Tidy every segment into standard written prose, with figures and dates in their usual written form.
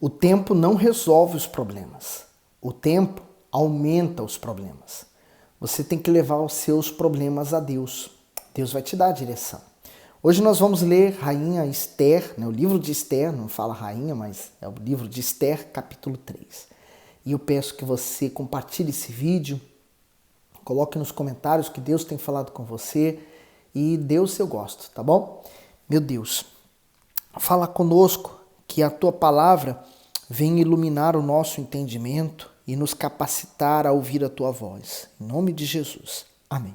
O tempo não resolve os problemas. O tempo aumenta os problemas. Você tem que levar os seus problemas a Deus. Deus vai te dar a direção. Hoje nós vamos ler Rainha Esther, o livro de Esther, não fala rainha, mas é o livro de Esther, capítulo 3. E eu peço que você compartilhe esse vídeo, coloque nos comentários que Deus tem falado com você e dê o seu gosto, tá bom? Meu Deus, fala conosco, que a Tua palavra venha iluminar o nosso entendimento e nos capacitar a ouvir a Tua voz. Em nome de Jesus. Amém.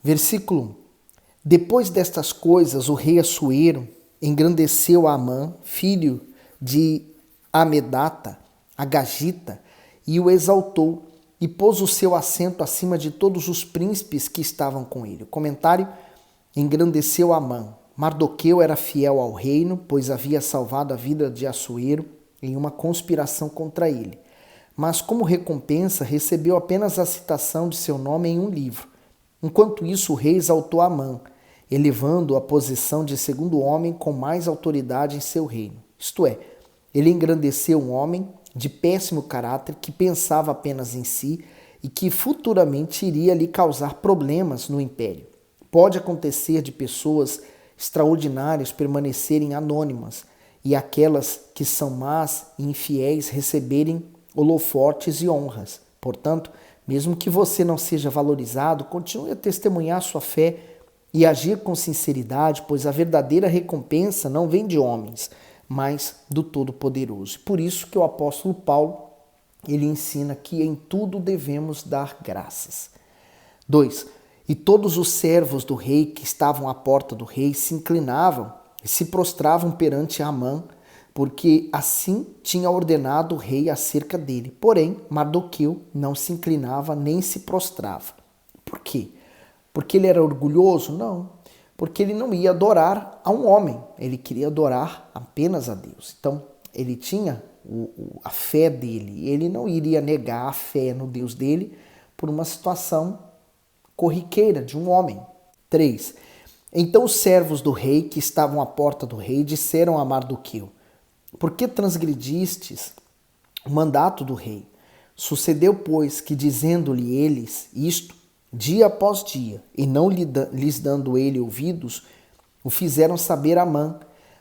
Versículo 1. Depois destas coisas, o rei Assuero engrandeceu Amã, filho de Amedata, Agagita, e o exaltou e pôs o seu assento acima de todos os príncipes que estavam com ele. O comentário: engrandeceu Amã. Mardoqueu era fiel ao reino, pois havia salvado a vida de Assuero em uma conspiração contra ele. Mas como recompensa recebeu apenas a citação de seu nome em um livro. Enquanto isso, o rei exaltou Amã, elevando-o à posição de segundo homem com mais autoridade em seu reino. Isto é, ele engrandeceu um homem de péssimo caráter que pensava apenas em si e que futuramente iria lhe causar problemas no império. Pode acontecer de pessoas extraordinárias permanecerem anônimas e aquelas que são más e infiéis receberem holofotes e honras. Portanto, mesmo que você não seja valorizado, continue a testemunhar sua fé e agir com sinceridade, pois a verdadeira recompensa não vem de homens, mas do Todo-Poderoso. Por isso que o apóstolo Paulo, ele ensina que em tudo devemos dar graças. 2. E todos os servos do rei que estavam à porta do rei se inclinavam e se prostravam perante Amã, porque assim tinha ordenado o rei acerca dele. Porém, Mardoqueu não se inclinava nem se prostrava. Por quê? Porque ele era orgulhoso? Não. Porque ele não ia adorar a um homem. Ele queria adorar apenas a Deus. Então, ele tinha a fé dele. Ele não iria negar a fé no Deus dele por uma situação corriqueira de um homem. 3. Então os servos do rei que estavam à porta do rei disseram a Mardoqueu: por que transgredistes o mandato do rei? Sucedeu, pois, que dizendo-lhe eles isto, dia após dia, e não lhes dando ele ouvidos, o fizeram saber a Amã,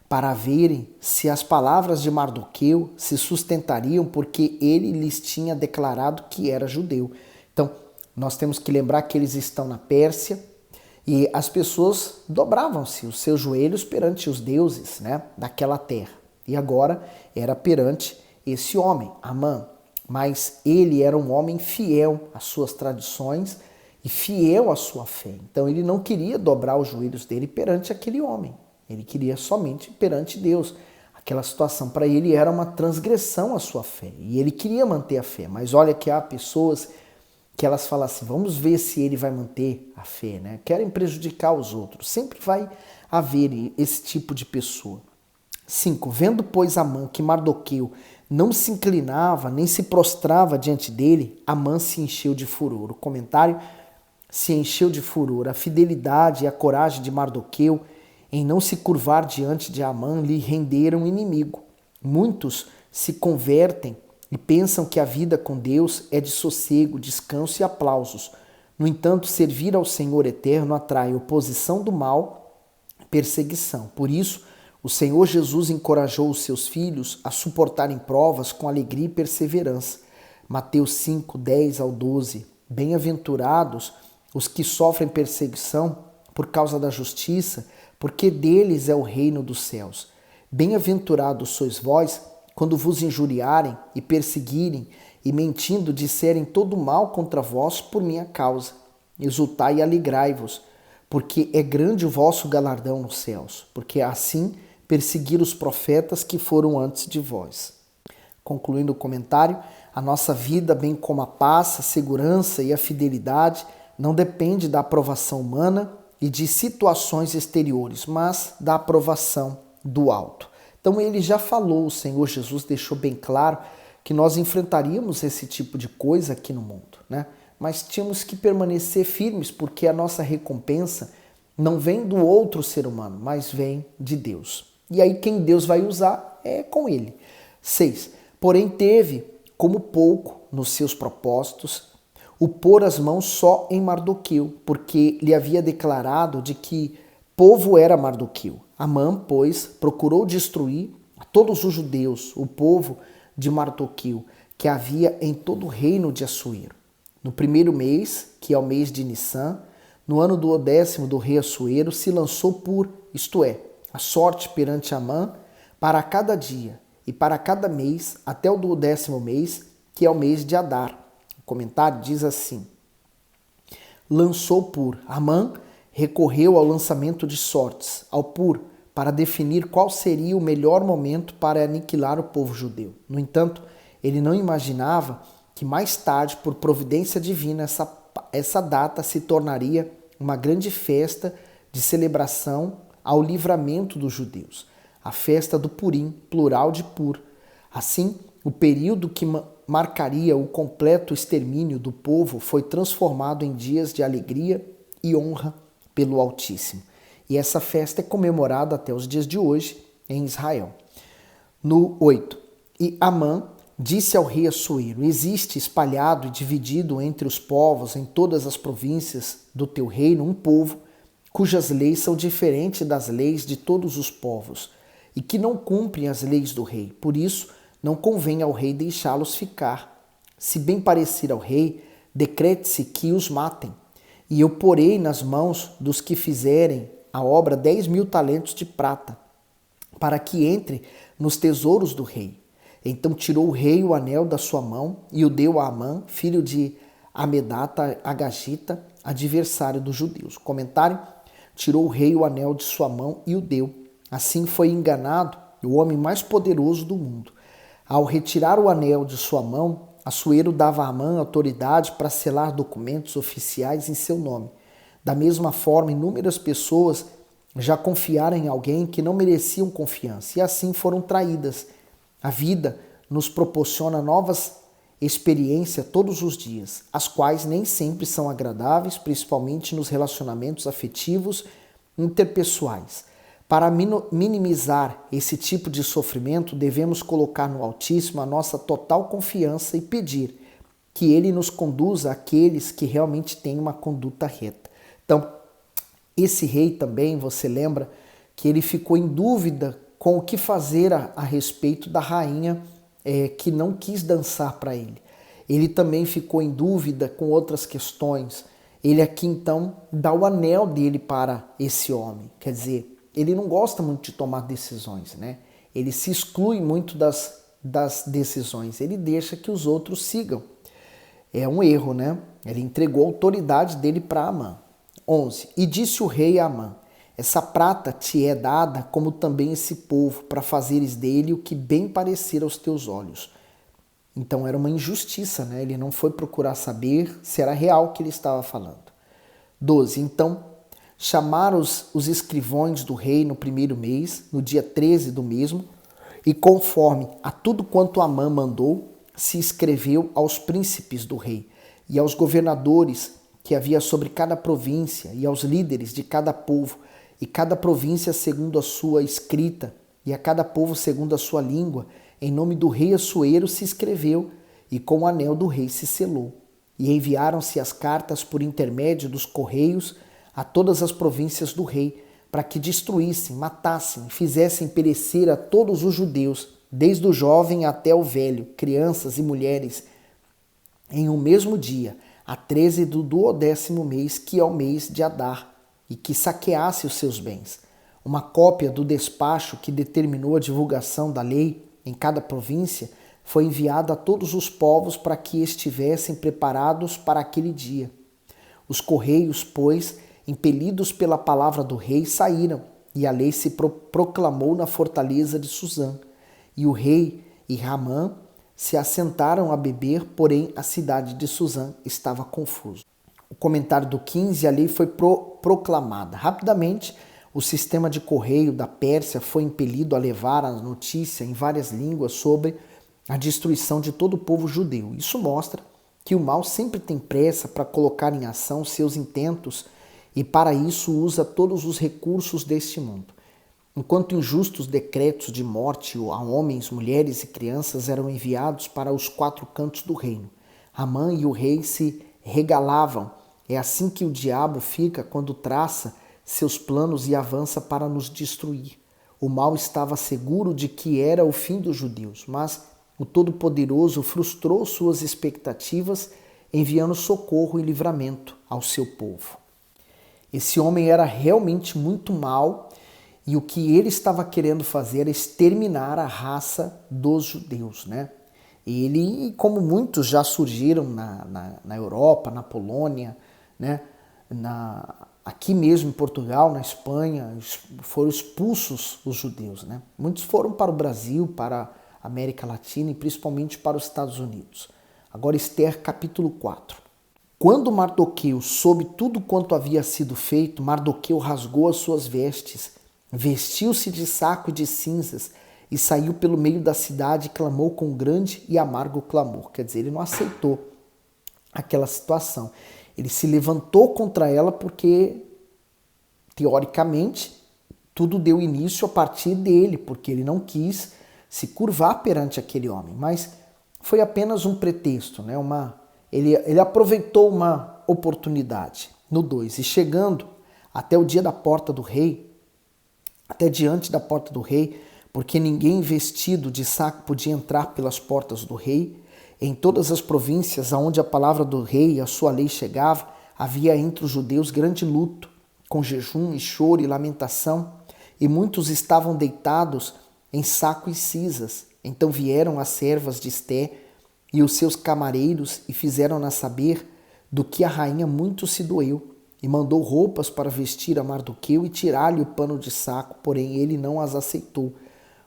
para verem se as palavras de Mardoqueu se sustentariam, porque ele lhes tinha declarado que era judeu. Então, nós temos que lembrar que eles estão na Pérsia e as pessoas dobravam-se os seus joelhos perante os deuses, daquela terra. E agora era perante esse homem, Amã. Mas ele era um homem fiel às suas tradições e fiel à sua fé. Então ele não queria dobrar os joelhos dele perante aquele homem. Ele queria somente perante Deus. Aquela situação para ele era uma transgressão à sua fé. E ele queria manter a fé. Mas olha que há pessoas que elas falam assim: vamos ver se ele vai manter a fé, Querem prejudicar os outros. Sempre vai haver esse tipo de pessoa. 5. Vendo, pois, Amã que Mardoqueu não se inclinava nem se prostrava diante dele, Amã se encheu de furor. O comentário: se encheu de furor. A fidelidade e a coragem de Mardoqueu em não se curvar diante de Amã lhe renderam inimigo. Muitos se convertem e pensam que a vida com Deus é de sossego, descanso e aplausos. No entanto, servir ao Senhor eterno atrai oposição do mal e perseguição. Por isso, o Senhor Jesus encorajou os seus filhos a suportarem provas com alegria e perseverança. Mateus 5, 10 ao 12. Bem-aventurados os que sofrem perseguição por causa da justiça, porque deles é o reino dos céus. Bem-aventurados sois vós, quando vos injuriarem e perseguirem e mentindo disserem todo mal contra vós por minha causa. Exultai e alegrai-vos, porque é grande o vosso galardão nos céus, porque assim perseguiram os profetas que foram antes de vós. Concluindo o comentário, a nossa vida, bem como a paz, a segurança e a fidelidade, não depende da aprovação humana e de situações exteriores, mas da aprovação do alto. Então ele já falou, o Senhor Jesus deixou bem claro que nós enfrentaríamos esse tipo de coisa aqui no mundo, Mas tínhamos que permanecer firmes, porque a nossa recompensa não vem do outro ser humano, mas vem de Deus. E aí quem Deus vai usar é com ele. 6. Porém teve como pouco nos seus propósitos o pôr as mãos só em Mardoqueu, porque lhe havia declarado de que povo era Mardoqueu. Amã, pois, procurou destruir a todos os judeus, o povo de Mardoqueu, que havia em todo o reino de Assuero. No primeiro mês, que é o mês de Nissan, no ano do 10º do rei Assuero, se lançou por, isto é, a sorte perante Amã para cada dia e para cada mês, até o do 10º mês, que é o mês de Adar. O comentário diz assim: lançou por Amã, recorreu ao lançamento de sortes, ao pur, para definir qual seria o melhor momento para aniquilar o povo judeu. No entanto, ele não imaginava que mais tarde, por providência divina, essa data se tornaria uma grande festa de celebração ao livramento dos judeus, a festa do Purim, plural de Pur. Assim, o período que marcaria o completo extermínio do povo foi transformado em dias de alegria e honra pelo Altíssimo. E essa festa é comemorada até os dias de hoje em Israel. No 8. E Amã disse ao rei Assuero: existe espalhado e dividido entre os povos em todas as províncias do teu reino um povo cujas leis são diferentes das leis de todos os povos e que não cumprem as leis do rei. Por isso, não convém ao rei deixá-los ficar. Se bem parecer ao rei, decrete-se que os matem. E eu porei nas mãos dos que fizerem a obra 10.000 talentos de prata, para que entre nos tesouros do rei. Então tirou o rei o anel da sua mão e o deu a Amã, filho de Amedata Agagita, adversário dos judeus. Comentário: tirou o rei o anel de sua mão e o deu. Assim foi enganado o homem mais poderoso do mundo. Ao retirar o anel de sua mão, Assuero dava a Amã autoridade para selar documentos oficiais em seu nome. Da mesma forma, inúmeras pessoas já confiaram em alguém que não mereciam confiança e assim foram traídas. A vida nos proporciona novas experiências todos os dias, as quais nem sempre são agradáveis, principalmente nos relacionamentos afetivos interpessoais. Para minimizar esse tipo de sofrimento, devemos colocar no Altíssimo a nossa total confiança e pedir que Ele nos conduza àqueles que realmente têm uma conduta reta. Então, esse rei também, você lembra que ele ficou em dúvida com o que fazer a respeito da rainha que não quis dançar para ele. Ele também ficou em dúvida com outras questões. Ele aqui então dá o anel dele para esse homem. Quer dizer, ele não gosta muito de tomar decisões, né? Ele se exclui muito das decisões. Ele deixa que os outros sigam. É um erro, né? Ele entregou a autoridade dele para Amã. 11. E disse o rei a Amã: essa prata te é dada, como também esse povo, para fazeres dele o que bem parecer aos teus olhos. Então era uma injustiça, né? Ele não foi procurar saber se era real o que ele estava falando. 12. Então chamaram os escrivões do rei no primeiro mês, no dia 13 do mesmo, e conforme a tudo quanto Amã mandou, se escreveu aos príncipes do rei e aos governadores que havia sobre cada província e aos líderes de cada povo, e cada província segundo a sua escrita, e a cada povo segundo a sua língua, em nome do rei Assuero se escreveu, e com o anel do rei se selou. E enviaram-se as cartas por intermédio dos correios a todas as províncias do rei, para que destruíssem, matassem, fizessem perecer a todos os judeus, desde o jovem até o velho, crianças e mulheres, em um mesmo dia, a 13 do 10º mês, que é o mês de Adar, e que saqueasse os seus bens. Uma cópia do despacho que determinou a divulgação da lei em cada província foi enviada a todos os povos para que estivessem preparados para aquele dia. Os correios, pois, impelidos pela palavra do rei, saíram, e a lei se proclamou na fortaleza de Suzã. E o rei e Ramã se assentaram a beber, porém a cidade de Suzã estava confusa. O comentário do 15, a lei foi proclamada. Rapidamente, o sistema de correio da Pérsia foi impelido a levar a notícia em várias línguas sobre a destruição de todo o povo judeu. Isso mostra que o mal sempre tem pressa para colocar em ação seus intentos e para isso usa todos os recursos deste mundo. Enquanto injustos decretos de morte a homens, mulheres e crianças eram enviados para os 4 cantos do reino, Amã e o rei se regalavam. É assim que o diabo fica quando traça seus planos e avança para nos destruir. O mal estava seguro de que era o fim dos judeus, mas o Todo-Poderoso frustrou suas expectativas, enviando socorro e livramento ao seu povo. Esse homem era realmente muito mau e o que ele estava querendo fazer era exterminar a raça dos judeus, né? Ele, como muitos já surgiram na Europa, na Polônia, né? Aqui mesmo em Portugal, na Espanha, foram expulsos os judeus, né? Muitos foram para o Brasil, para a América Latina e principalmente para os Estados Unidos. Agora Esther capítulo 4. Quando Mardoqueu soube tudo quanto havia sido feito, Mardoqueu rasgou as suas vestes, vestiu-se de saco e de cinzas e saiu pelo meio da cidade e clamou com grande e amargo clamor. Quer dizer, ele não aceitou aquela situação. Ele se levantou contra ela porque, teoricamente, tudo deu início a partir dele, porque ele não quis se curvar perante aquele homem. Mas foi apenas um pretexto, né? Ele aproveitou uma oportunidade. No 2, e chegando até o dia da porta do rei, até diante da porta do rei, porque ninguém vestido de saco podia entrar pelas portas do rei, em todas as províncias aonde a palavra do rei e a sua lei chegava, havia entre os judeus grande luto, com jejum e choro e lamentação, e muitos estavam deitados em saco e cinzas. Então vieram as servas de Esté e os seus camareiros e fizeram-na saber do que a rainha muito se doeu, e mandou roupas para vestir a Mardoqueu e tirar-lhe o pano de saco, porém ele não as aceitou.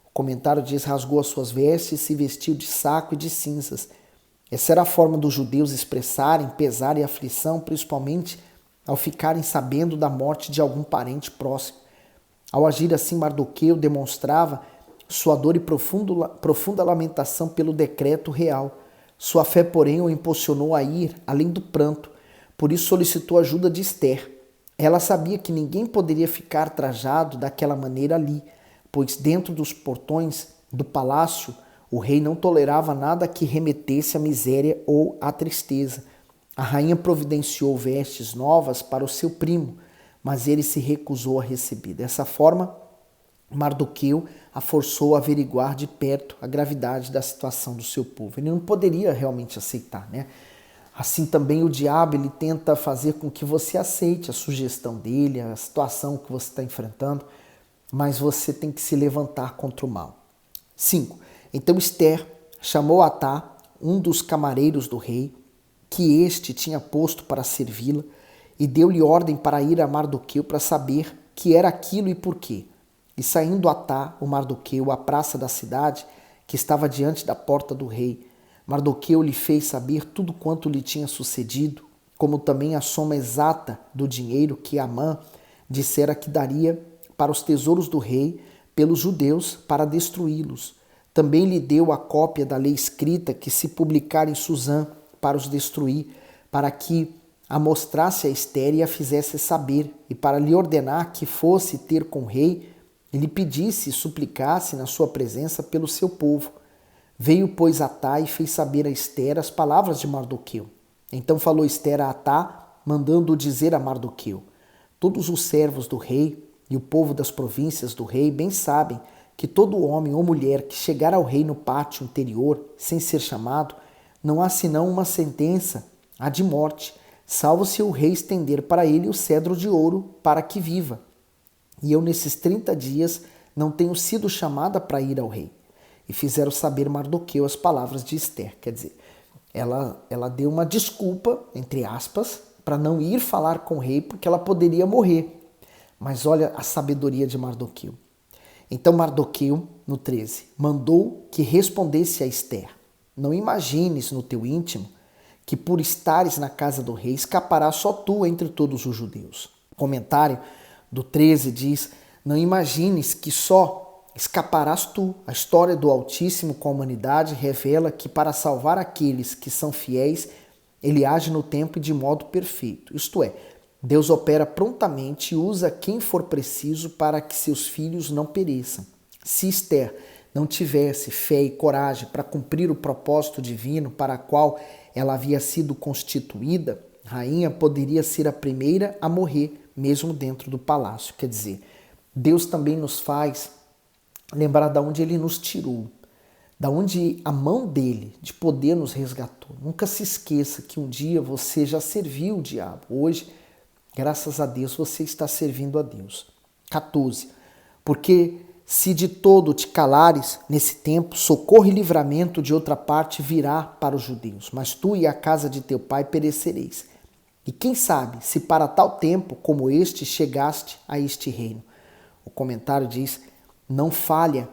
O comentário diz: rasgou as suas vestes e se vestiu de saco e de cinzas. Essa era a forma dos judeus expressarem pesar e aflição, principalmente ao ficarem sabendo da morte de algum parente próximo. Ao agir assim, Mardoqueu demonstrava sua dor e profunda lamentação pelo decreto real. Sua fé, porém, o impulsionou a ir além do pranto. Por isso solicitou a ajuda de Esther. Ela sabia que ninguém poderia ficar trajado daquela maneira ali, pois dentro dos portões do palácio o rei não tolerava nada que remetesse à miséria ou à tristeza. A rainha providenciou vestes novas para o seu primo, mas ele se recusou a receber. Dessa forma, Mardoqueu a forçou a averiguar de perto a gravidade da situação do seu povo. Ele não poderia realmente aceitar, né? Assim também o diabo, ele tenta fazer com que você aceite a sugestão dele, a situação que você está enfrentando, mas você tem que se levantar contra o mal. 5. Então Esther chamou Atá, um dos camareiros do rei, que este tinha posto para servi-la, e deu-lhe ordem para ir a Mardoqueu para saber que era aquilo e por quê. E saindo Atá, o Mardoqueu, à praça da cidade, que estava diante da porta do rei, Mardoqueu lhe fez saber tudo quanto lhe tinha sucedido, como também a soma exata do dinheiro que Amã dissera que daria para os tesouros do rei pelos judeus para destruí-los. Também lhe deu a cópia da lei escrita que se publicar em Susã para os destruir, para que a mostrasse a Esther e a fizesse saber, e para lhe ordenar que fosse ter com o rei e lhe pedisse e suplicasse na sua presença pelo seu povo. Veio, pois, Atá e fez saber a Esther as palavras de Mardoqueu. Então falou Esther a Atá, mandando-o dizer a Mardoqueu: todos os servos do rei e o povo das províncias do rei bem sabem que todo homem ou mulher que chegar ao rei no pátio interior, sem ser chamado, não há senão uma sentença, a de morte, salvo se o rei estender para ele o cedro de ouro para que viva. E eu nesses 30 dias não tenho sido chamada para ir ao rei. E fizeram saber Mardoqueu as palavras de Esther. Quer dizer, ela deu uma desculpa, entre aspas, para não ir falar com o rei, porque ela poderia morrer. Mas olha a sabedoria de Mardoqueu. Então Mardoqueu, no 13, mandou que respondesse a Esther: não imagines no teu íntimo que por estares na casa do rei escaparás só tu entre todos os judeus. O comentário do 13 diz: não imagines que só escaparás tu. A história do Altíssimo com a humanidade revela que para salvar aqueles que são fiéis, ele age no tempo e de modo perfeito. Isto é, Deus opera prontamente e usa quem for preciso para que seus filhos não pereçam. Se Esther não tivesse fé e coragem para cumprir o propósito divino para o qual ela havia sido constituída, rainha poderia ser a primeira a morrer, mesmo dentro do palácio. Quer dizer, Deus também nos faz lembrar de onde Ele nos tirou, da onde a mão dele de poder nos resgatou. Nunca se esqueça que um dia você já serviu o diabo. Hoje, graças a Deus, você está servindo a Deus. 14. Porque se de todo te calares nesse tempo, socorro e livramento de outra parte virá para os judeus, mas tu e a casa de teu pai perecereis. E quem sabe se para tal tempo como este chegaste a este reino. O comentário diz, não fale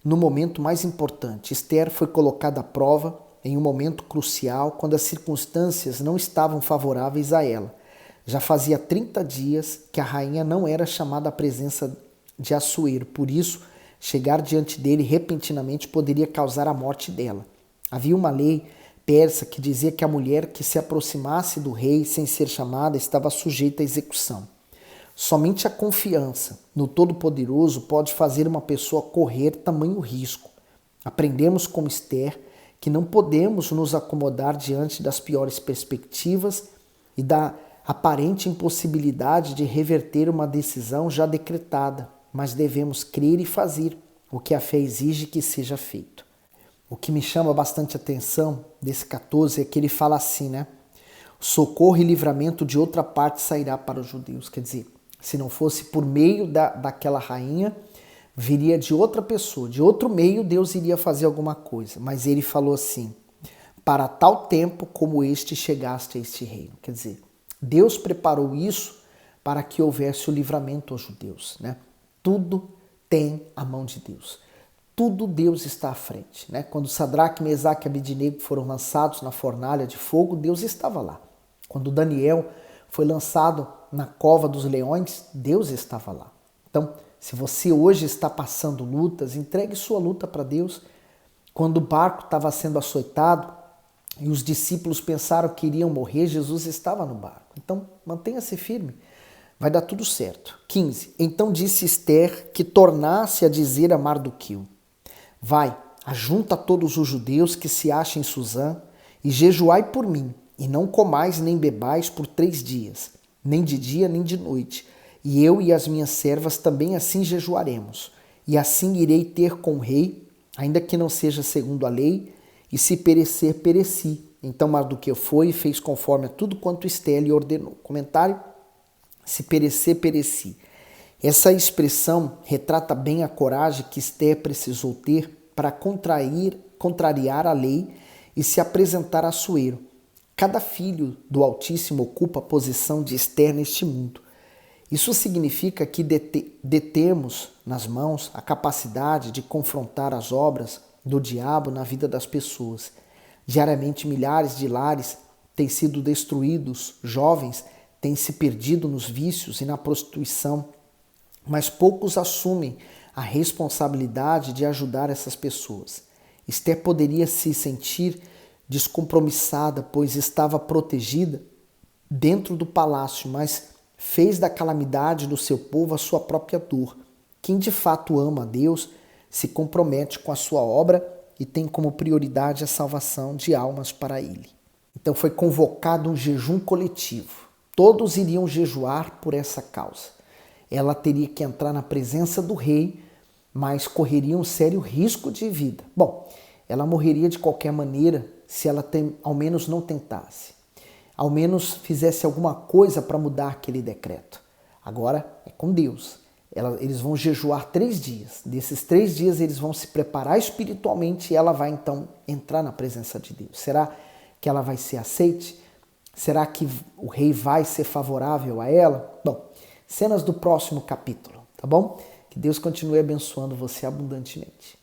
no momento mais importante. Esther foi colocada à prova em um momento crucial, quando as circunstâncias não estavam favoráveis a ela. Já fazia 30 dias que a rainha não era chamada à presença de Assuero, por isso, chegar diante dele repentinamente poderia causar a morte dela. Havia uma lei persa que dizia que a mulher que se aproximasse do rei sem ser chamada estava sujeita à execução. Somente a confiança no Todo-Poderoso pode fazer uma pessoa correr tamanho risco. Aprendemos como Esther que não podemos nos acomodar diante das piores perspectivas e da aparente impossibilidade de reverter uma decisão já decretada, mas devemos crer e fazer o que a fé exige que seja feito. O que me chama bastante atenção desse 14 é que ele fala assim, né? Socorro e livramento de outra parte sairá para os judeus. Quer dizer, se não fosse por meio daquela rainha, viria de outra pessoa, de outro meio Deus iria fazer alguma coisa. Mas ele falou assim, para tal tempo como este chegaste a este reino. Quer dizer, Deus preparou isso para que houvesse o livramento aos judeus, né? Tudo tem a mão de Deus. Tudo Deus está à frente, né? Quando Sadraque, Mesaque e Abednego foram lançados na fornalha de fogo, Deus estava lá. Quando Daniel foi lançado na cova dos leões, Deus estava lá. Então, se você hoje está passando lutas, entregue sua luta para Deus. Quando o barco estava sendo açoitado e os discípulos pensaram que iriam morrer, Jesus estava no barco. Então, mantenha-se firme. Vai dar tudo certo. 15. Então disse Esther que tornasse a dizer a Mardoqueu, vai, ajunta todos os judeus que se achem em Suzã e jejuai por mim, e não comais nem bebais por 3 dias, nem de dia nem de noite. E eu e as minhas servas também assim jejuaremos. E assim irei ter com o rei, ainda que não seja segundo a lei, e se perecer, pereci. Então Mardoqueu foi e fez conforme a tudo quanto Esther lhe ordenou. Comentário. Se perecer, pereci. Essa expressão retrata bem a coragem que Esther precisou ter para contrariar a lei e se apresentar a Assuero. Cada filho do Altíssimo ocupa a posição de Esther neste mundo. Isso significa que detemos nas mãos a capacidade de confrontar as obras do diabo na vida das pessoas. Diariamente, milhares de lares têm sido destruídos, jovens têm se perdido nos vícios e na prostituição, mas poucos assumem a responsabilidade de ajudar essas pessoas. Esther poderia se sentir descompromissada, pois estava protegida dentro do palácio, mas fez da calamidade do seu povo a sua própria dor. Quem de fato ama a Deus se compromete com a sua obra e tem como prioridade a salvação de almas para ele. Então foi convocado um jejum coletivo. Todos iriam jejuar por essa causa. Ela teria que entrar na presença do rei, mas correria um sério risco de vida. Bom, ela morreria de qualquer maneira se ela ao menos não tentasse. Ao menos fizesse alguma coisa para mudar aquele decreto. Agora é com Deus. Eles vão jejuar 3 dias. Desses 3 dias eles vão se preparar espiritualmente e ela vai então entrar na presença de Deus. Será que ela vai ser aceite? Será que o rei vai ser favorável a ela? Bom, cenas do próximo capítulo, tá bom? Que Deus continue abençoando você abundantemente.